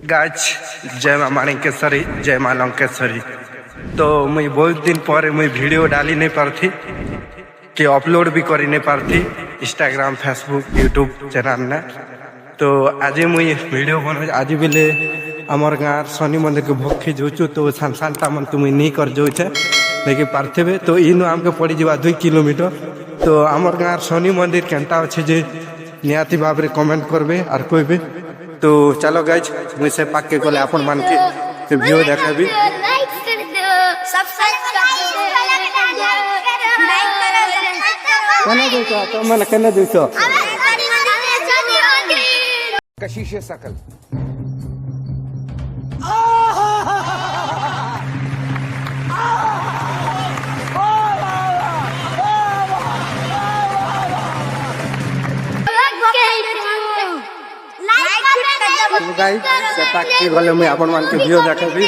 गाछ जय माँ माणिकेश्वरी जय माँ लंकेश्वरी। तो मुझे बहुत दिन पर मुझे वीडियो डाली नहीं पारती कि अपलोड भी करी नहीं पारती इंस्टाग्राम फेसबुक यूट्यूब चैनल ने। तो आज मुझे वीडियो बन आज बिले आमर गाँव शनि मंदिर के भोग जाऊँ तो सान सानटा मन तो मुझे नहीं कर जाऊे लेकिन पार्थे तो इन आमके पड़ जा 2 किलोमीटर। तो आमर गाँव शनि मंदिर केनता अच्छे जे निहाती भाव में कमेंट करबे और कहबे। तो चलो गाइज मुझे से पाके गले अपन मान के वीडियो देखाबी। केने देखो कशिश सकल गाइज से पाके गले मुझे अपन मान के वीडियो देखाबी।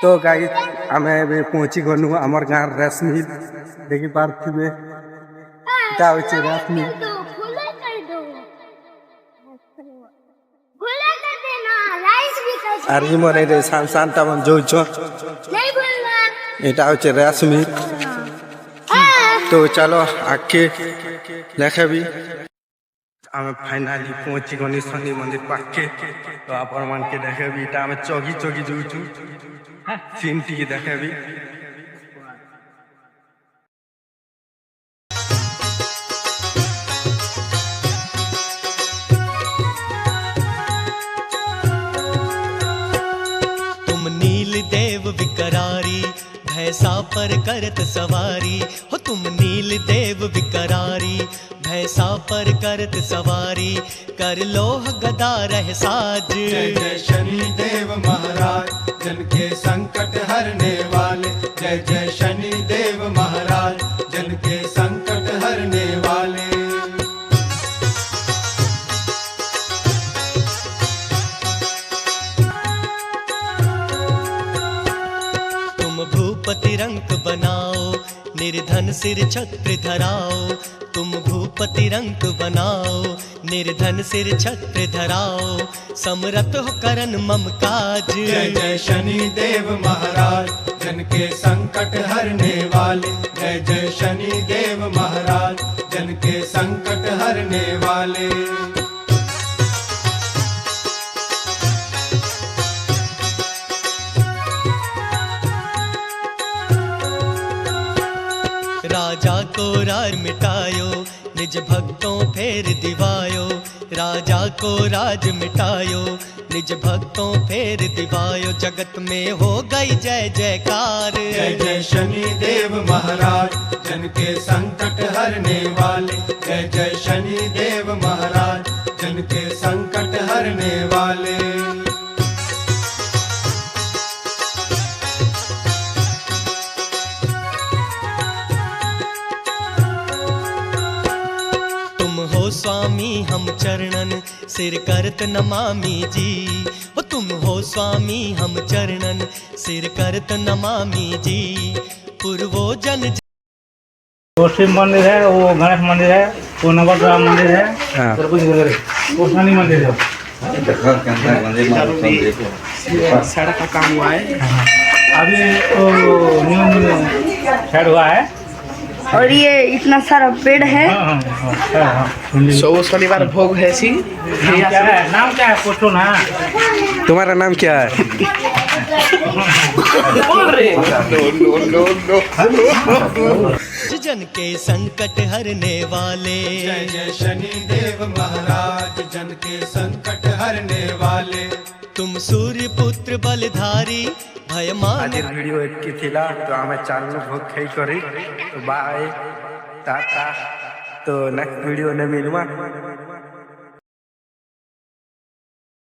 तो गाइज आमे भी पहुंची गनु आमर गाँव रेस मिल देखी पार्थिवे रेस मिल আর ইমন এই সানটা মন যাউছ এটা হচ্ছে রেস মিল। তো চলো আগে দেখাবি আমি ফাইনালি পৌঁছি গনি শনি মন্দির পাকে। তো আপন মানকে দেখাবি এটা আমি চগি চগি যাউছু সিন টিকে দেখাবি। देव विकरारी भैंसा पर करत सवारी हो तुम नील देव विकरारी भैंसा पर करत सवारी कर लोह गदा रह साज। जय जय शनि देव महाराज जन के संकट हरने वाले। जय जय शनि देव महाराज जन के संकट हरने वाले। भूपति रंक बनाओ निर्धन सिर छत्र धराओ। तुम भूपति रंक बनाओ निर्धन सिर छत्र धराओ समरथ हो करन मम काज। जय जय शनि देव महाराज जन के संकट हरने वाले। जय जय शनि देव महाराज जन के संकट हरने वाले। राजा को राज मिटायो निज भक्तों फेर दिवायो। राजा को राज मिटायो निज भक्तों फेर दिवायो जगत में हो गई जय जयकार। जय जय शनि देव महाराज जन के संकट हरने वाले। जय जय शनि देव महाराज जन के संकट हरने वाले। स्वामी हम चरणन सिर करत नमामि जी हो तुम हो स्वामी हम चरणन सिर करत नमामि जी। पूर्वो जन वो शिव मंदिर है, वो गणेश मंदिर है, वो नवग्रह मंदिर है, वो शनि मंदिर है। सड़क का काम हुआ है अभी न्यू साइड हुआ है और ये इतना सारा पेड़ है। सो शनिवार भोग है सी। क्या है नाम क्या है पूछो ना। तुम्हारा नाम क्या है? जन के संकट हरने वाले। जय जय शनि देव महाराज जन के संकट हरने वाले। तुम सूर्य पुत्र बलधारी भयमान। आज वीडियो इतकी थिला तो हमें चालू भोग खाई करी। तो बाय टाटा। तो नेक्स्ट वीडियो ने मिलवा।